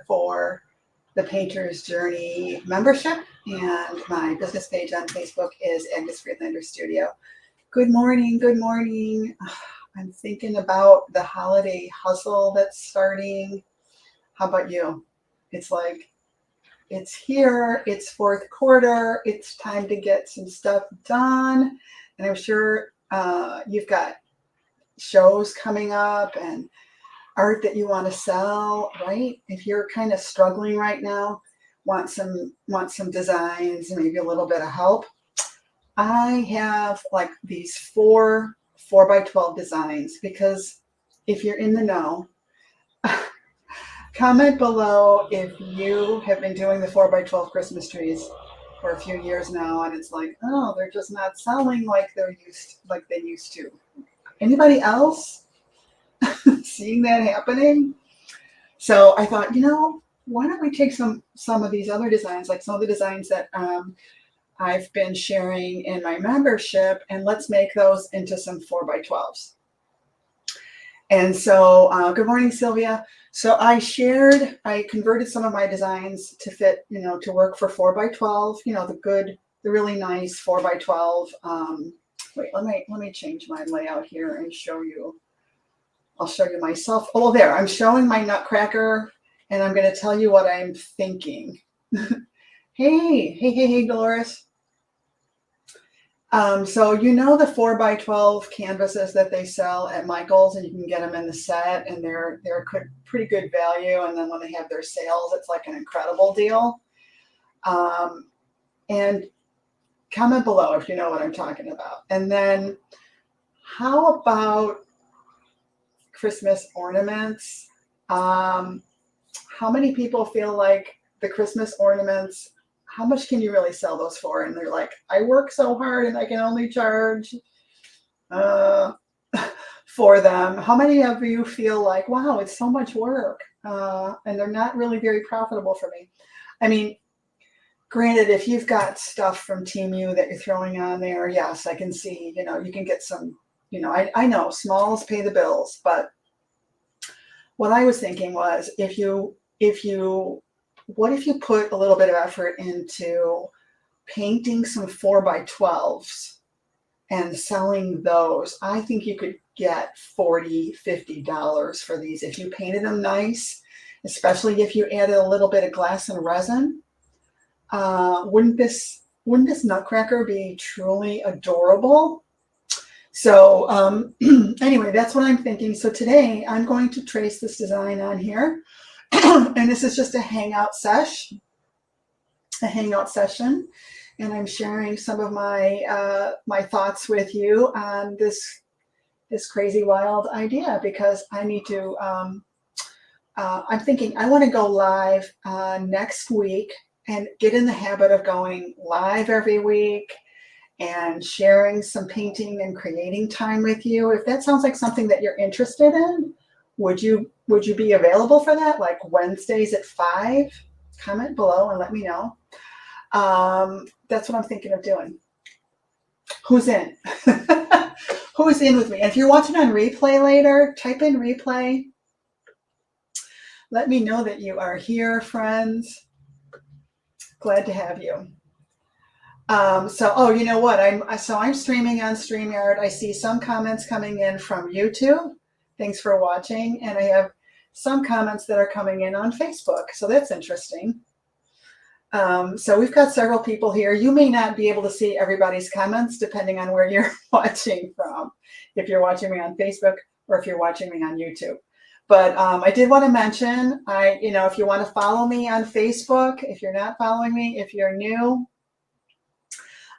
for the Painter's Journey membership, and my business page on Facebook is Agnes Friedlander Studio. Good morning, good morning. I'm thinking about the holiday hustle that's starting. How about you? It's like, it's here, it's fourth quarter, it's time to get some stuff done. And I'm sure you've got shows coming up and art that you want to sell, right? If you're kind of struggling right now, want some designs, maybe a little bit of help, I have like these 4x12 designs, because if you're in the know, comment below if you have been doing the 4x12 Christmas trees for a few years now and it's like, oh, they're just not selling like they used to. Anybody else seeing that happening? So I thought, why don't we take some of these other designs, like some of the designs that I've been sharing in my membership, and let's make those into some 4x12s. And so, good morning, Sylvia. So I converted some of my designs to fit, to work for 4x12, the really nice 4x12. Wait, let me change my layout here and show you. I'll show you myself. Oh, there, I'm showing my Nutcracker, and I'm going to tell you what I'm thinking. Hey, Dolores. So the 4x12 canvases that they sell at Michael's, and you can get them in the set, and they're pretty good value. And then when they have their sales, it's like an incredible deal. And comment below if you know what I'm talking about. And then how about Christmas ornaments? How many people feel like the Christmas ornaments, how much can you really sell those for? And they're like, I work so hard and I can only charge for them. How many of you feel like, wow, it's so much work and they're not really very profitable for me? I mean, granted, if you've got stuff from Temu that you're throwing on there, yes, I can see, you can get some, I know smalls pay the bills, but what I was thinking was what if you put a little bit of effort into painting some 4x12s and selling those? I think you could get $40, $50 for these if you painted them nice, especially if you added a little bit of glass and resin. Wouldn't this Nutcracker be truly adorable? So anyway, that's what I'm thinking. So today I'm going to trace this design on here. And this is just a Hangout session. And I'm sharing some of my my thoughts with you on this crazy wild idea, because I need to, I'm thinking I want to go live next week and get in the habit of going live every week and sharing some painting and creating time with you. If that sounds like something that you're interested in, would you be available for that? Like Wednesdays at 5? Comment below and let me know. That's what I'm thinking of doing. Who's in? Who's in with me? And if you're watching on replay later, type in replay. Let me know that you are here, friends. Glad to have you. So you know what? I'm streaming on StreamYard. I see some comments coming in from YouTube. Thanks for watching. And I have some comments that are coming in on Facebook. So that's interesting. So we've got several people here. You may not be able to see everybody's comments depending on where you're watching from, if you're watching me on Facebook or if you're watching me on YouTube. But I did want to mention, if you want to follow me on Facebook, if you're not following me, if you're new,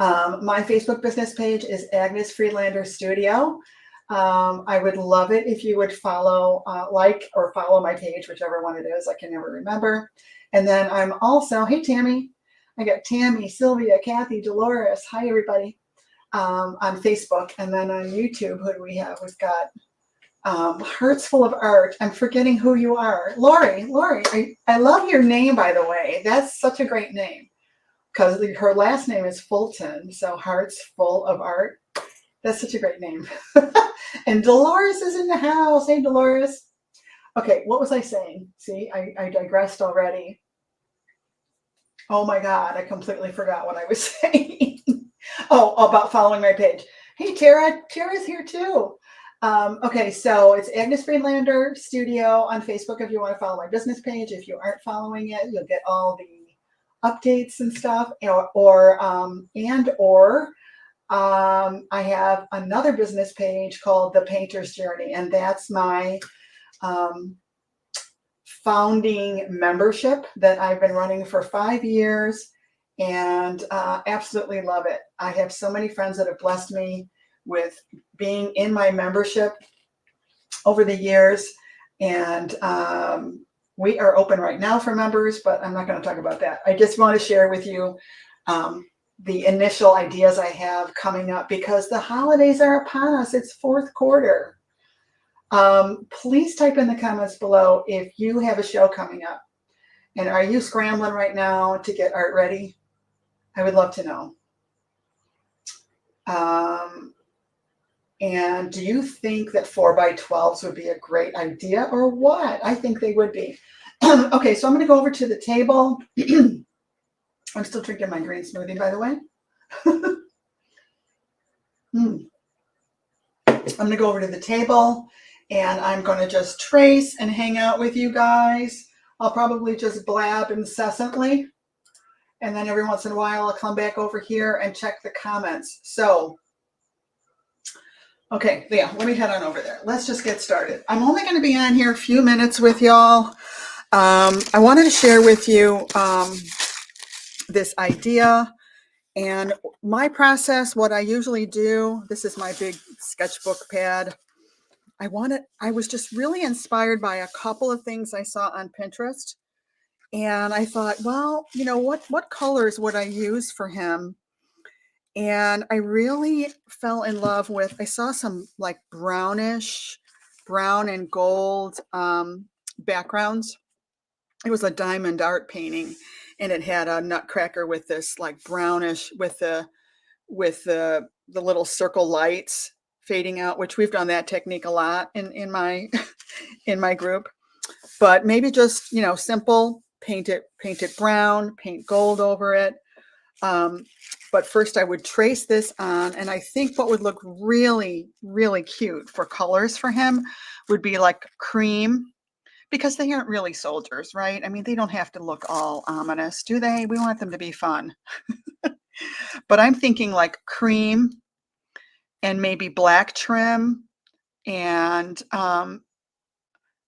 my Facebook business page is Agnes Friedlander Studio. I would love it if you would follow, or follow my page, whichever one it is. I can never remember. And then I'm also, hey, Tammy. I got Tammy, Sylvia, Kathy, Dolores. Hi, everybody. On Facebook. And then on YouTube, who do we have? We've got Hearts Full of Art. I'm forgetting who you are. Lori, I love your name, by the way. That's such a great name, because her last name is Fulton. So Hearts Full of Art. That's such a great name. And Dolores is in the house. Hey, Dolores. Okay, what was I saying? See, I digressed already. Oh my God, I completely forgot what I was saying. Oh, about following my page. Hey, Tara. Tara's here too. Okay, so it's Agnes Friedlander Studio on Facebook if you want to follow my business page. If you aren't following it, you'll get all the updates and stuff. I have another business page called The Painter's Journey, and that's my um, founding membership that I've been running for 5 years and absolutely love it. I have so many friends that have blessed me with being in my membership over the years. And we are open right now for members, but I'm not going to talk about that. I just want to share with you the initial ideas I have coming up because the holidays are upon us. It's fourth quarter. Please type in the comments below if you have a show coming up. And are you scrambling right now to get art ready? I would love to know. And do you think that 4x12s would be a great idea or what? I think they would be. Okay, so I'm going to go over to the table. I'm still drinking my green smoothie, by the way. I'm going to go over to the table and I'm going to just trace and hang out with you guys. I'll probably just blab incessantly. And then every once in a while, I'll come back over here and check the comments. So, okay, yeah, let me head on over there. Let's just get started. I'm only going to be on here a few minutes with y'all. I wanted to share with you this idea and my process, what I usually do. This is my big sketchbook pad. I was just really inspired by a couple of things I saw on Pinterest. And I thought, well, you know, what colors would I use for him? And I really fell in love with, I saw some like brownish, brown and gold backgrounds. It was a diamond art painting and it had a Nutcracker with this like brownish with the little circle lights fading out, which we've done that technique a lot in my in my group. But maybe just, you know, simple, paint it brown, paint gold over it. But first I would trace this on, and I think what would look really, really cute for colors for him would be like cream, because they aren't really soldiers, right? I mean, they don't have to look all ominous, do they? We want them to be fun. But I'm thinking like cream and maybe black trim, and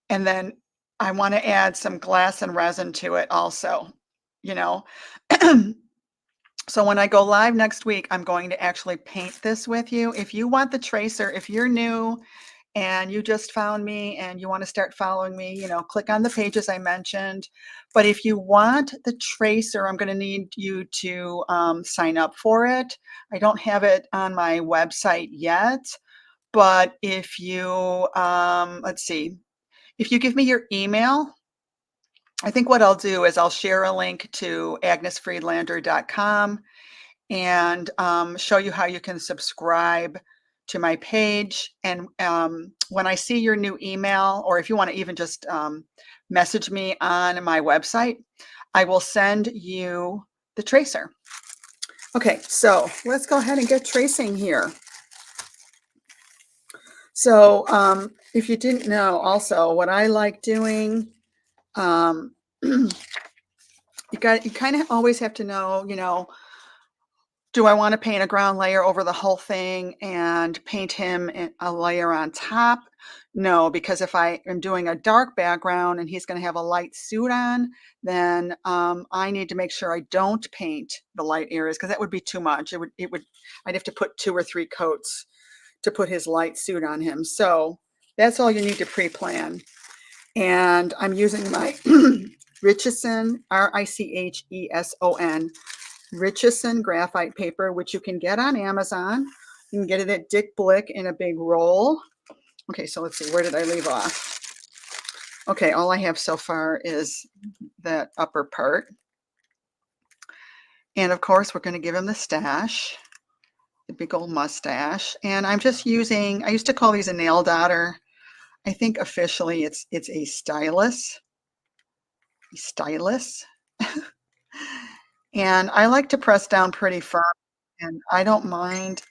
then I want to add some glass and resin to it also, you know. So when I go live next week, I'm going to actually paint this with you. If you want the tracer, if you're new and you just found me and you want to start following me, you know, click on the pages I mentioned. But if you want the tracer, I'm going to need you to sign up for it. I don't have it on my website yet, but if you, let's see, if you give me your email, I think what I'll do is I'll share a link to agnesfriedlander.com and show you how you can subscribe to my page. And when I see your new email, or if you want to even just message me on my website, I will send you the tracer. Okay, so let's go ahead and get tracing here. So if you didn't know, also what I like doing, you kind of always have to know, you know, do I want to paint a ground layer over the whole thing and paint him a layer on top? No, because if I am doing a dark background and he's going to have a light suit on, then I need to make sure I don't paint the light areas, because that would be too much. I'd have to put 2 or 3 coats to put his light suit on him. So that's all you need to pre-plan. And I'm using my Richeson, Richeson, Richeson graphite paper, which you can get on Amazon. You can get it at Dick Blick in a big roll. Okay, so let's see, where did I leave off? Okay, all I have so far is that upper part. And of course, we're going to give him the stash, the big old mustache. And I'm just using, I used to call these a nail dotter. I think officially it's a stylus. Stylus. And I like to press down pretty firm, and I don't mind.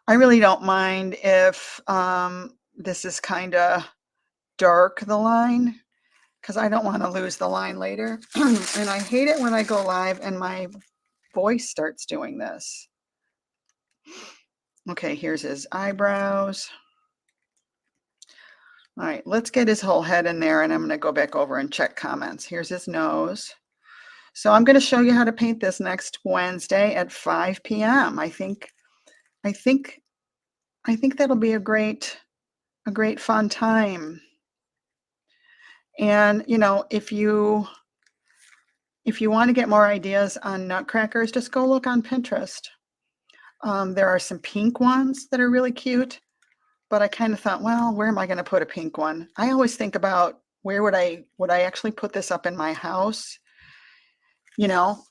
I really don't mind if this is kind of dark, the line, because I don't want to lose the line later. And I hate it when I go live and my voice starts doing this. Okay, here's his eyebrows. All right, let's get his whole head in there, and I'm going to go back over and check comments. Here's his nose. So I'm going to show you how to paint this next Wednesday at 5 p.m. I think that'll be a great fun time. And you know, if you want to get more ideas on nutcrackers, just go look on Pinterest. There are some pink ones that are really cute, but I kind of thought, well, where am I going to put a pink one? I always think about where would I actually put this up in my house, you know,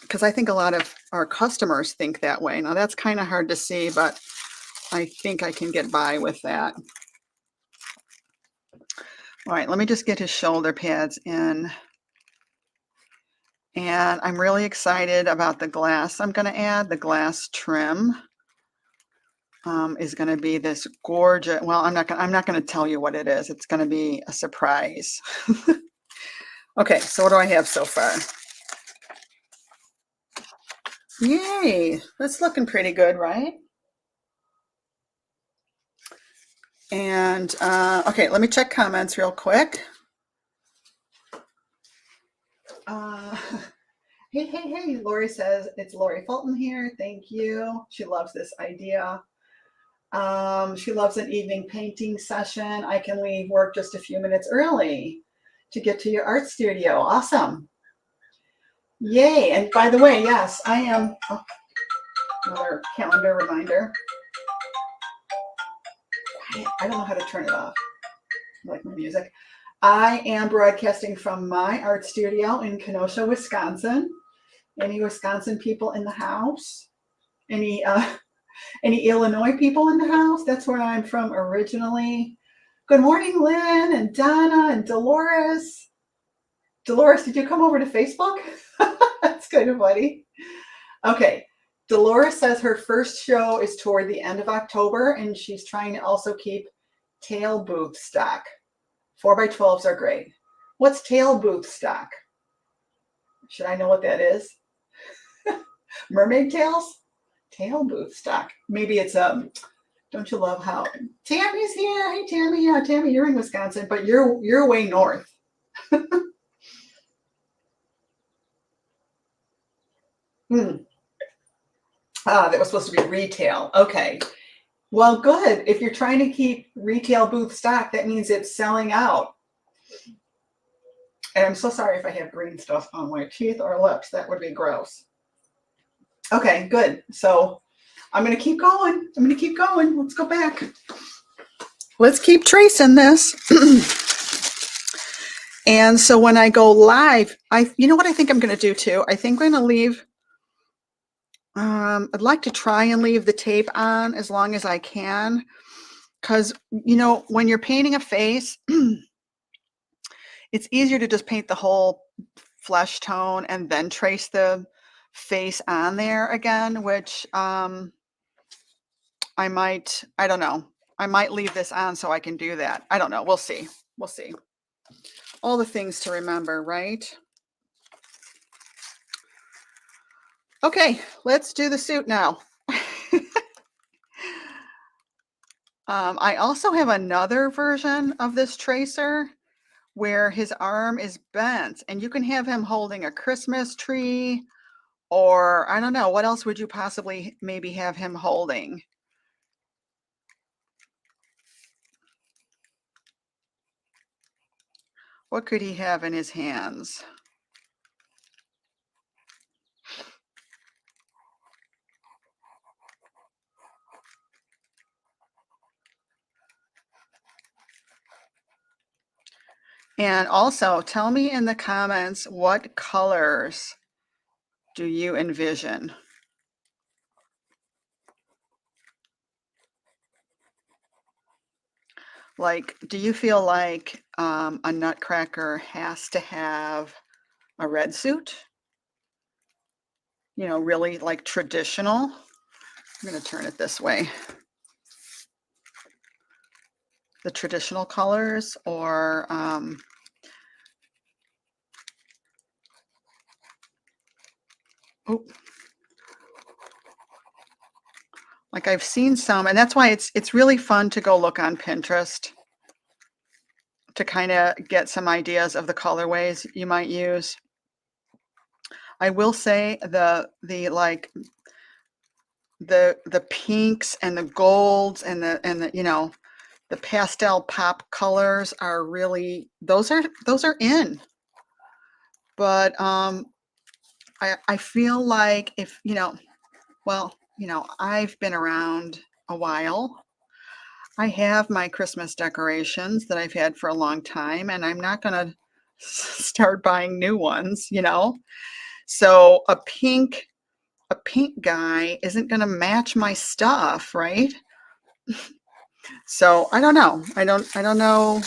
because I think a lot of our customers think that way. Now that's kind of hard to see, but I think I can get by with that. All right, let me just get his shoulder pads in. And I'm really excited about the glass I'm going to add. The glass trim is going to be this gorgeous. Well, I'm not going to tell you what it is. It's going to be a surprise. Okay, so what do I have so far? Yay, that's looking pretty good, right? And okay, let me check comments real quick. Hey, Lori says, it's Lori Fulton here. Thank you. She loves this idea. She loves an evening painting session. I can leave work just a few minutes early to get to your art studio. Awesome. Yay. And by the way, yes, I am. Oh, another calendar reminder. I don't know how to turn it off. I like my music. I am broadcasting from my art studio in Kenosha, Wisconsin. Any Wisconsin people in the house? Any Illinois people in the house? That's where I'm from originally. Good morning, Lynn and Donna and Dolores. Dolores, did you come over to Facebook? That's kind of funny. Okay. Dolores says her first show is toward the end of October, and she's trying to also keep tail booth stock. 4x12s are great. What's tail booth stock? Should I know what that is? Mermaid tails? Tail booth stock. Maybe it's don't you love how Tammy's here? Hey Tammy, yeah, Tammy, you're in Wisconsin, but you're way north. That was supposed to be retail. Okay. Well, good. If you're trying to keep retail booth stock, that means it's selling out. And I'm so sorry if I have green stuff on my teeth or lips. That would be gross. Okay, good. So I'm going to keep going. Let's go back. Let's keep tracing this. And so when I go live, you know what I think I'm going to do too? I think I'm going to leave, I'd like to try and leave the tape on as long as I can. Because, you know, when you're painting a face, it's easier to just paint the whole flesh tone and then trace the face on there again, which I don't know. I might leave this on so I can do that. I don't know. We'll see. All the things to remember, right? Okay, let's do the suit now. I also have another version of this tracer where his arm is bent, and you can have him holding a Christmas tree, or I don't know, what else would you possibly maybe have him holding? What could he have in his hands? And also tell me in the comments, what colors do you envision? Like, do you feel like a Nutcracker has to have a red suit? You know, really like traditional. I'm going to turn it this way. The traditional colors, or oh, like I've seen some, and that's why it's really fun to go look on Pinterest to kind of get some ideas of the colorways you might use. I will say the like the pinks and the golds and the you know, the pastel pop colors are really, those are in. But I feel like if, you know, well, you know, I've been around a while. I have my Christmas decorations that I've had for a long time, and I'm not going to start buying new ones, you know. So a pink guy isn't going to match my stuff, right? So I don't know. I don't know.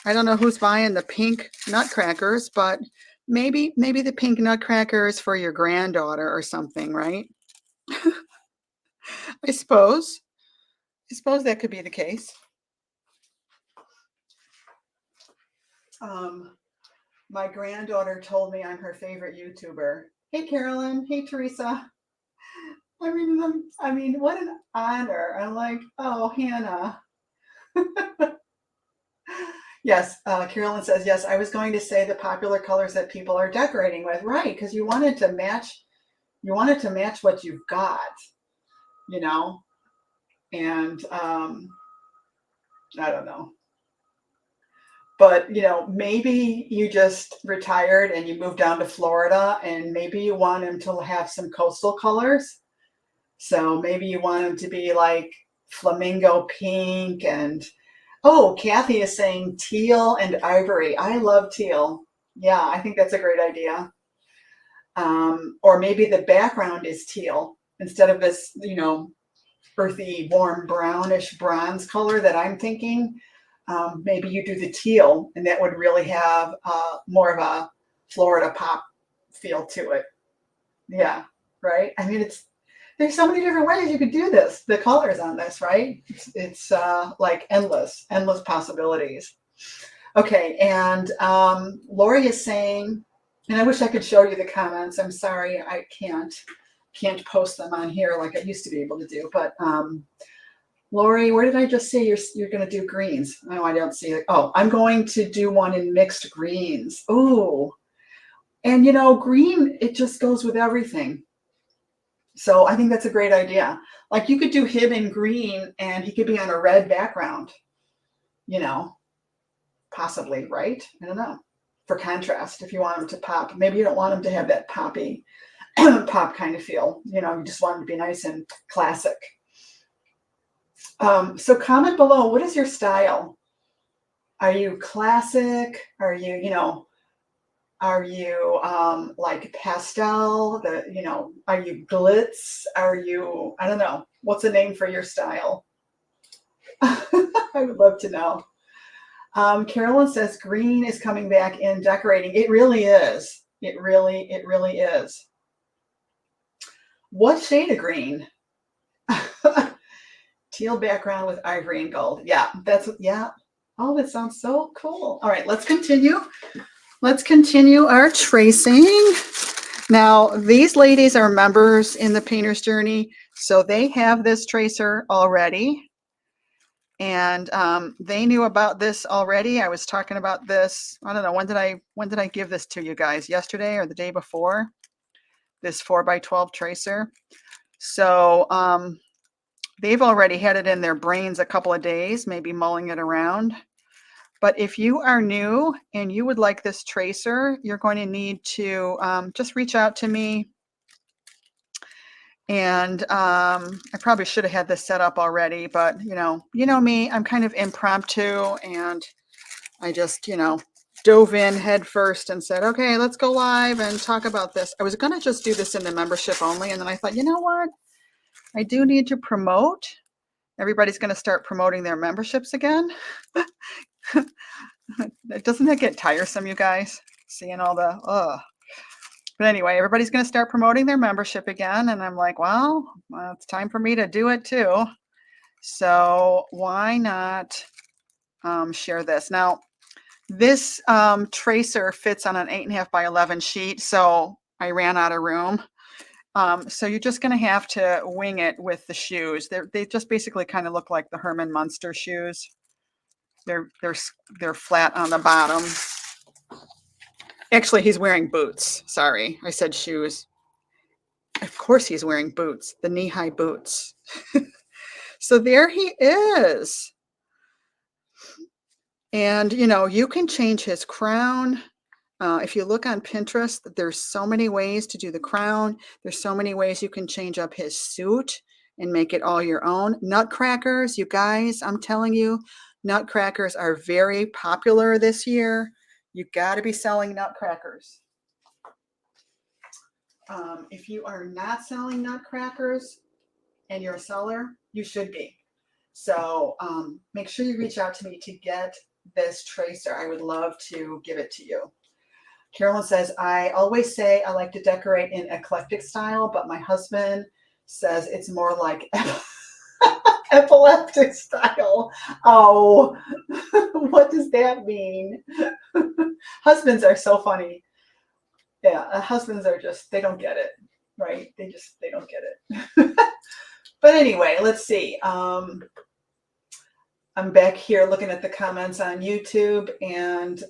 I don't know who's buying the pink nutcrackers, but maybe the pink nutcracker is for your granddaughter or something, right? I suppose. I suppose that could be the case. My granddaughter told me I'm her favorite YouTuber. Hey, Carolyn. Hey, Teresa. I mean, what an honor. I'm like, oh, Hannah. Yes, Carolyn says, yes, I was going to say the popular colors that people are decorating with. Right, because you wanted to match what you've got, you know? And I don't know. But, you know, maybe you just retired and you moved down to Florida, and maybe you want them to have some coastal colors. So maybe you want them to be like flamingo pink and, oh, Kathy is saying teal and ivory. I love teal. Yeah, I think that's a great idea. Or maybe the background is teal instead of this, you know, earthy, warm, brownish bronze color that I'm thinking. Maybe you do the teal, and that would really have more of a Florida pop feel to it. Yeah, right. I mean, there's so many different ways you could do this. The colors on this, right? It's like endless possibilities. Okay, and Lori is saying, and I wish I could show you the comments. I'm sorry, I can't post them on here like I used to be able to do. But Lori, where did I just say you're going to do greens? Oh, I don't see it. Oh, I'm going to do one in mixed greens. Oh, and you know, green, it just goes with everything. So I think that's a great idea. Like you could do him in green and he could be on a red background, you know, possibly, right? I don't know. For contrast, if you want him to pop, maybe you don't want him to have that poppy pop kind of feel. You know, you just want him to be nice and classic. So comment below, what is your style? Are you classic? Are you, you know, are you like pastel? You know, are you glitz? Are you, I don't know, what's a name for your style? I would love to know. Carolyn says green is coming back in decorating. It really is. It really is. What shade of green? Teal background with ivory and gold. Yeah, yeah. Oh, that sounds so cool. All right, let's continue. Let's continue our tracing. Now, these ladies are members in the Painter's Journey, so they have this tracer already. And they knew about this already. I was talking about this, I don't know, when did I give this to you guys? Yesterday or the day before? This 4x12 tracer. So they've already had it in their brains a couple of days, maybe mulling it around. But if you are new and you would like this tracer, you're going to need to just reach out to me. And I probably should have had this set up already, but you know me, I'm kind of impromptu, and I just, you know, dove in head first and said, okay, let's go live and talk about this. I was going to just do this in the membership only, and then I thought, you know what? I do need to promote Everybody's going to start promoting their memberships again. Doesn't that get tiresome, you guys? Seeing all the, ugh. But anyway, everybody's going to start promoting their membership again. And I'm like, well, it's time for me to do it too. So why not share this? Now, this tracer fits on an 8.5 by 11 sheet. So I ran out of room. So you're just going to have to wing it with the shoes. They just basically kind of look like the Herman Munster shoes. They're flat on the bottom. Actually, he's wearing boots. Sorry, I said shoes. Of course he's wearing boots, the knee-high boots. So there he is. And, you know, you can change his crown. If you look on Pinterest, there's so many ways to do the crown. There's so many ways you can change up his suit and make it all your own. Nutcrackers, you guys, I'm telling you, Nutcrackers are very popular this year. You got to be selling Nutcrackers. If you are not selling Nutcrackers and you're a seller, you should be. So make sure you reach out to me to get this tracer. I would love to give it to you. Carolyn says, I always say I like to decorate in eclectic style, but my husband says it's more like epileptic style. Oh, what does that mean? Husbands are so funny. Yeah, husbands are just, they don't get it, right? They don't get it. But anyway, let's see. I'm back here looking at the comments on YouTube, and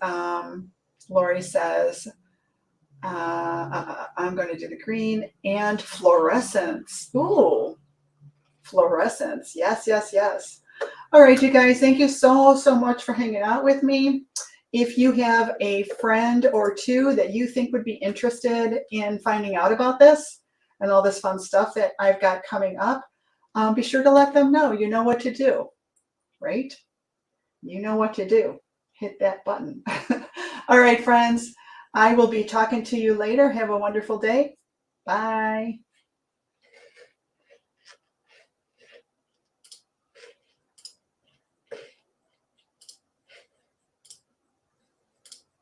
Lori says, I'm going to do the green and fluorescence. Ooh, fluorescence. Yes, yes, yes. All right, you guys, thank you so much for hanging out with me. If you have a friend or two that you think would be interested in finding out about this and all this fun stuff that I've got coming up, be sure to let them know. You know what to do, right? You know what to do. Hit that button. All right, friends, I will be talking to you later. Have a wonderful day. Bye.